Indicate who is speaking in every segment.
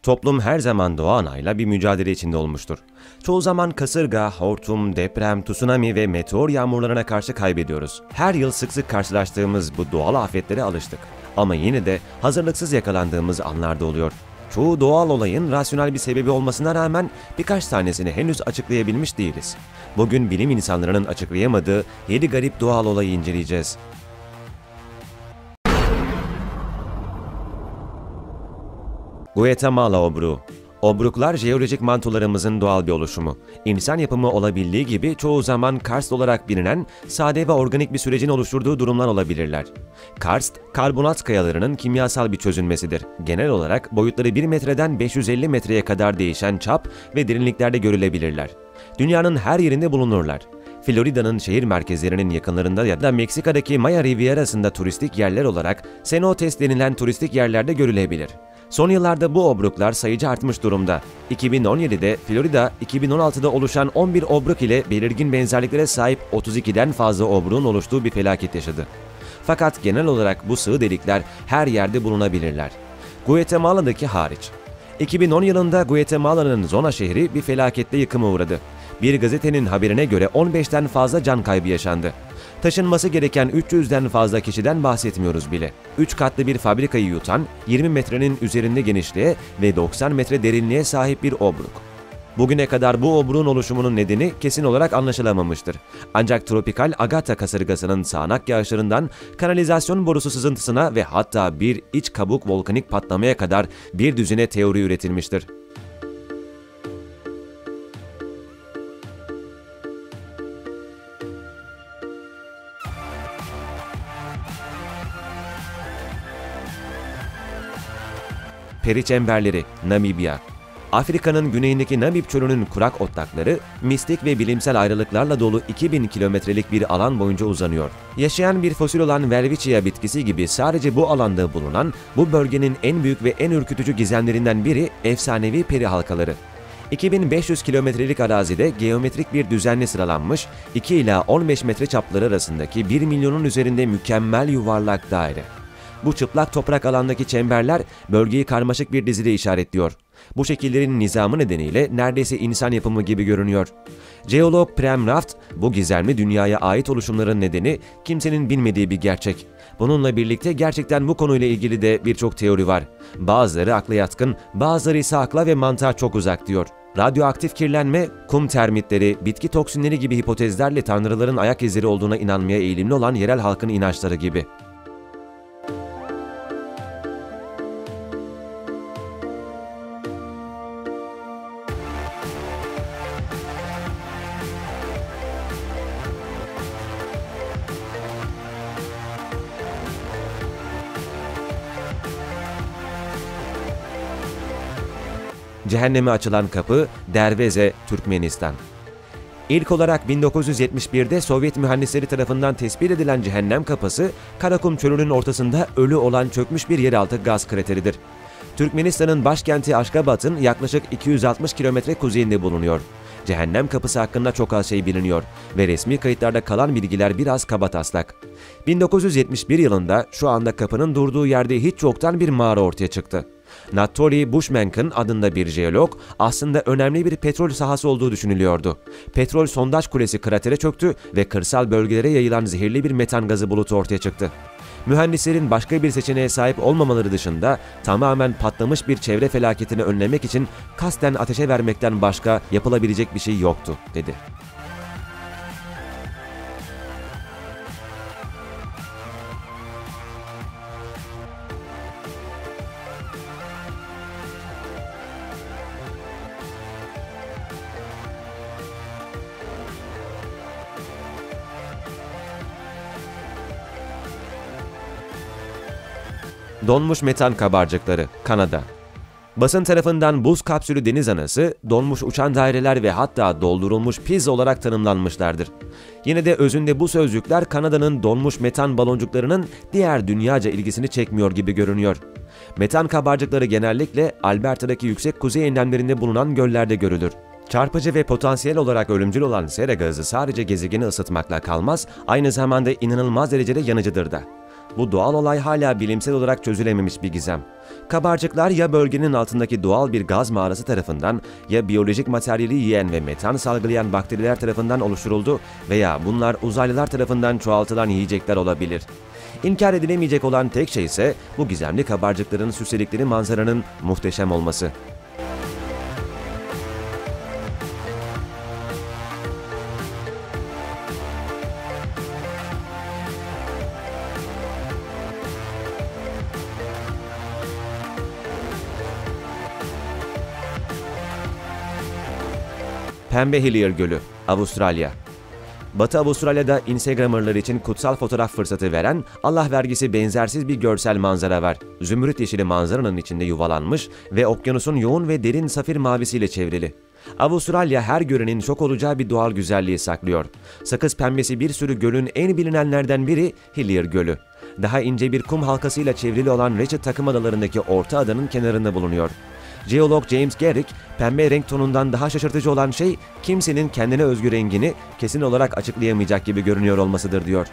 Speaker 1: Toplum her zaman doğa anayla bir mücadele içinde olmuştur. Çoğu zaman kasırga, hortum, deprem, tsunami ve meteor yağmurlarına karşı kaybediyoruz. Her yıl sık sık karşılaştığımız bu doğal afetlere alıştık. Ama yine de hazırlıksız yakalandığımız anlar da oluyor. Çoğu doğal olayın rasyonel bir sebebi olmasına rağmen birkaç tanesini henüz açıklayabilmiş değiliz. Bugün bilim insanlarının açıklayamadığı 7 garip doğal olayı inceleyeceğiz. Guatemala obruğu. Obruklar jeolojik mantolarımızın doğal bir oluşumu. İnsan yapımı olabildiği gibi çoğu zaman karst olarak bilinen sade ve organik bir sürecin oluşturduğu durumlar olabilirler. Karst, karbonat kayalarının kimyasal bir çözünmesidir. Genel olarak boyutları 1 metreden 550 metreye kadar değişen çap ve derinliklerde görülebilirler. Dünyanın her yerinde bulunurlar. Florida'nın şehir merkezlerinin yakınlarında ya da Meksika'daki Maya Riviera'sında turistik yerler olarak cenotes denilen turistik yerlerde görülebilir. Son yıllarda bu obruklar sayıca artmış durumda. 2017'de Florida, 2016'da oluşan 11 obruk ile belirgin benzerliklere sahip 32'den fazla obruğun oluştuğu bir felaket yaşadı. Fakat genel olarak bu sığ delikler her yerde bulunabilirler. Guatemala'daki hariç. 2010 yılında Guatemala'nın Zona şehri bir felaketle yıkıma uğradı. Bir gazetenin haberine göre 15'ten fazla can kaybı yaşandı. Taşınması gereken 300'den fazla kişiden bahsetmiyoruz bile. 3 katlı bir fabrikayı yutan, 20 metrenin üzerinde genişliğe ve 90 metre derinliğe sahip bir obruk. Bugüne kadar bu obruğun oluşumunun nedeni kesin olarak anlaşılamamıştır. Ancak tropikal Agata kasırgasının sağanak yağışlarından kanalizasyon borusu sızıntısına ve hatta bir iç kabuk volkanik patlamaya kadar bir düzine teori üretilmiştir. Peri çemberleri, Namibya. Afrika'nın güneyindeki Namib çölünün kurak otlakları, mistik ve bilimsel ayrılıklarla dolu 2000 kilometrelik bir alan boyunca uzanıyor. Yaşayan bir fosil olan Welwitschia bitkisi gibi sadece bu alanda bulunan, bu bölgenin en büyük ve en ürkütücü gizemlerinden biri efsanevi peri halkaları. 2500 kilometrelik arazide geometrik bir düzenle sıralanmış, 2 ila 15 metre çapları arasındaki 1 milyonun üzerinde mükemmel yuvarlak daire. Bu çıplak toprak alandaki çemberler bölgeyi karmaşık bir dizide işaretliyor. Bu şekillerin nizamı nedeniyle neredeyse insan yapımı gibi görünüyor. Jeolog Prem Raft, bu gizemli dünyaya ait oluşumların nedeni kimsenin bilmediği bir gerçek. Bununla birlikte gerçekten bu konuyla ilgili de birçok teori var. Bazıları akla yatkın, bazıları ise akla ve mantığa çok uzak diyor. Radyoaktif kirlenme, kum termitleri, bitki toksinleri gibi hipotezlerle tanrıların ayak izleri olduğuna inanmaya eğilimli olan yerel halkın inançları gibi. Cehenneme açılan kapı, Derveze, Türkmenistan. İlk olarak 1971'de Sovyet mühendisleri tarafından tespit edilen cehennem kapısı, Karakum çölünün ortasında ölü olan çökmüş bir yeraltı gaz krateridir. Türkmenistan'ın başkenti Aşgabat'ın yaklaşık 260 kilometre kuzeyinde bulunuyor. Cehennem kapısı hakkında çok az şey biliniyor ve resmi kayıtlarda kalan bilgiler biraz kabataslak. 1971 yılında şu anda kapının durduğu yerde hiç yoktan bir mağara ortaya çıktı. Natoli Bushmankin adında bir jeolog aslında önemli bir petrol sahası olduğu düşünülüyordu. Petrol sondaj kulesi kratere çöktü ve kırsal bölgelere yayılan zehirli bir metan gazı bulutu ortaya çıktı. Mühendislerin başka bir seçeneğe sahip olmamaları dışında tamamen patlamış bir çevre felaketini önlemek için kasten ateşe vermekten başka yapılabilecek bir şey yoktu, dedi. Donmuş metan kabarcıkları, Kanada. Basın tarafından buz kapsülü deniz anası, donmuş uçan daireler ve hatta doldurulmuş pizza olarak tanımlanmışlardır. Yine de özünde bu sözcükler Kanada'nın donmuş metan baloncuklarının diğer dünyaca ilgisini çekmiyor gibi görünüyor. Metan kabarcıkları genellikle Alberta'daki yüksek kuzey enlemlerinde bulunan göllerde görülür. Çarpıcı ve potansiyel olarak ölümcül olan sera gazı sadece gezegeni ısıtmakla kalmaz, aynı zamanda inanılmaz derecede yanıcıdır da. Bu doğal olay hala bilimsel olarak çözülememiş bir gizem. Kabarcıklar ya bölgenin altındaki doğal bir gaz mağarası tarafından ya biyolojik materyali yiyen ve metan salgılayan bakteriler tarafından oluşturuldu veya bunlar uzaylılar tarafından çoğaltılan yiyecekler olabilir. İnkar edilemeyecek olan tek şey ise bu gizemli kabarcıkların süsledikleri manzaranın muhteşem olması. Pembe Hillier Gölü, Avustralya. Batı Avustralya'da Instagrammerlar için kutsal fotoğraf fırsatı veren, Allah vergisi benzersiz bir görsel manzara var. Zümrüt yeşili manzaranın içinde yuvalanmış ve okyanusun yoğun ve derin safir mavisiyle çevrili. Avustralya her görenin şok olacağı bir doğal güzelliği saklıyor. Sakız pembesi bir sürü gölün en bilinenlerden biri Hillier Gölü. Daha ince bir kum halkasıyla çevrili olan Ratchet takım adalarındaki orta adanın kenarında bulunuyor. Jeolog James Garrick, pembe renk tonundan daha şaşırtıcı olan şey, kimsenin kendine özgü rengini kesin olarak açıklayamayacak gibi görünüyor olmasıdır diyor.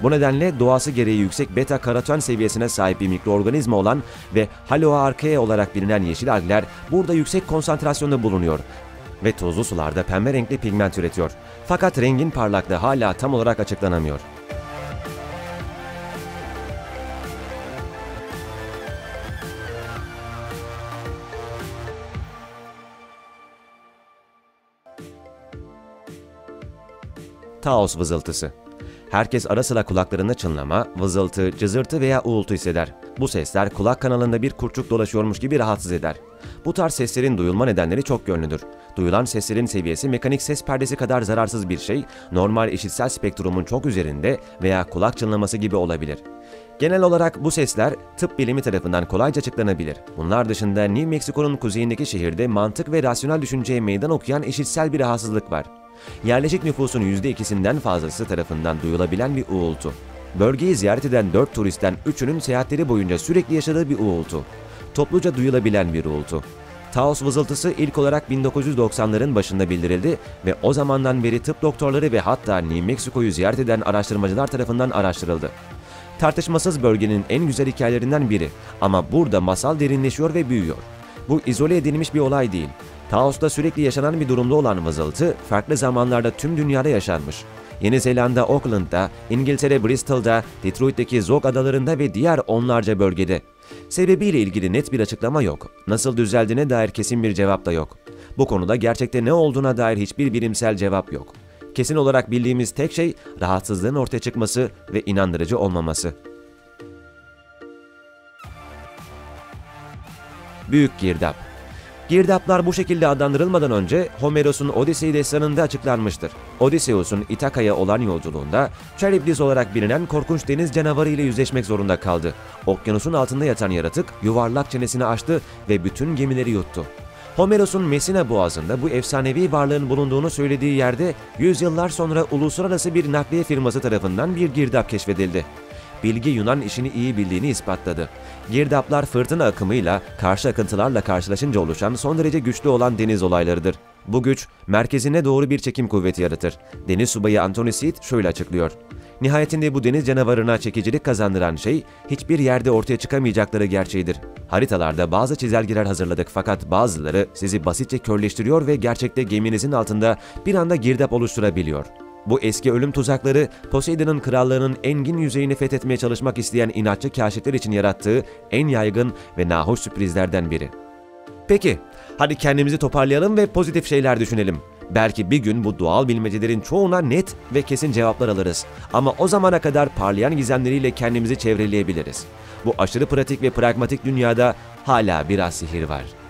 Speaker 1: Bu nedenle doğası gereği yüksek beta-karoten seviyesine sahip bir mikroorganizma olan ve Haloarchaea olarak bilinen yeşil algler burada yüksek konsantrasyonda bulunuyor ve tuzlu sularda pembe renkli pigment üretiyor. Fakat rengin parlaklığı hala tam olarak açıklanamıyor. Taos vızıltısı. Herkes ara sıra kulaklarında çınlama, vızıltı, cızırtı veya uğultu hisseder. Bu sesler kulak kanalında bir kurtçuk dolaşıyormuş gibi rahatsız eder. Bu tarz seslerin duyulma nedenleri çok yönlüdür. Duyulan seslerin seviyesi mekanik ses perdesi kadar zararsız bir şey, normal işitsel spektrumun çok üzerinde veya kulak çınlaması gibi olabilir. Genel olarak bu sesler tıp bilimi tarafından kolayca açıklanabilir. Bunlar dışında New Mexico'nun kuzeyindeki şehirde mantık ve rasyonel düşünceye meydan okuyan işitsel bir rahatsızlık var. Yerleşik nüfusun %2'sinden fazlası tarafından duyulabilen bir uğultu. Bölgeyi ziyaret eden 4 turistten 3'ünün seyahatleri boyunca sürekli yaşadığı bir uğultu. Topluca duyulabilen bir uğultu. Taos vızıltısı ilk olarak 1990'ların başında bildirildi ve o zamandan beri tıp doktorları ve hatta New Mexico'yu ziyaret eden araştırmacılar tarafından araştırıldı. Tartışmasız bölgenin en güzel hikayelerinden biri ama burada masal derinleşiyor ve büyüyor. Bu izole edilmiş bir olay değil. Taos'ta sürekli yaşanan bir durumda olan vızıltı, farklı zamanlarda tüm dünyada yaşanmış. Yeni Zelanda Auckland'da, İngiltere Bristol'da, Detroit'teki Zog adalarında ve diğer onlarca bölgede. Sebebiyle ilgili net bir açıklama yok. Nasıl düzeldiğine dair kesin bir cevap da yok. Bu konuda gerçekte ne olduğuna dair hiçbir bilimsel cevap yok. Kesin olarak bildiğimiz tek şey rahatsızlığın ortaya çıkması ve inandırıcı olmaması. Büyük girdap. Girdaplar bu şekilde adlandırılmadan önce Homeros'un Odisey destanında açıklanmıştır. Odysseus'un İtaka'ya olan yolculuğunda Charybdis olarak bilinen korkunç deniz canavarı ile yüzleşmek zorunda kaldı. Okyanusun altında yatan yaratık yuvarlak çenesini açtı ve bütün gemileri yuttu. Homeros'un Messina Boğazı'nda bu efsanevi varlığın bulunduğunu söylediği yerde yüzyıllar sonra uluslararası bir nakliye firması tarafından bir girdap keşfedildi. Bilgi Yunan işini iyi bildiğini ispatladı. Girdaplar fırtına akımıyla, karşı akıntılarla karşılaşınca oluşan son derece güçlü olan deniz olaylarıdır. Bu güç, merkezine doğru bir çekim kuvveti yaratır. Deniz subayı Anthony Seed şöyle açıklıyor. Nihayetinde bu deniz canavarına çekicilik kazandıran şey, hiçbir yerde ortaya çıkamayacakları gerçeğidir. Haritalarda bazı çizelgeler hazırladık fakat bazıları sizi basitçe körleştiriyor ve gerçekte geminizin altında bir anda girdap oluşturabiliyor. Bu eski ölüm tuzakları, Poseidon'un krallığının engin yüzeyini fethetmeye çalışmak isteyen inatçı kâşifler için yarattığı en yaygın ve nahoş sürprizlerden biri. Peki, hadi kendimizi toparlayalım ve pozitif şeyler düşünelim. Belki bir gün bu doğal bilmecelerin çoğuna net ve kesin cevaplar alırız. Ama o zamana kadar parlayan gizemleriyle kendimizi çevreleyebiliriz. Bu aşırı pratik ve pragmatik dünyada hala biraz sihir var.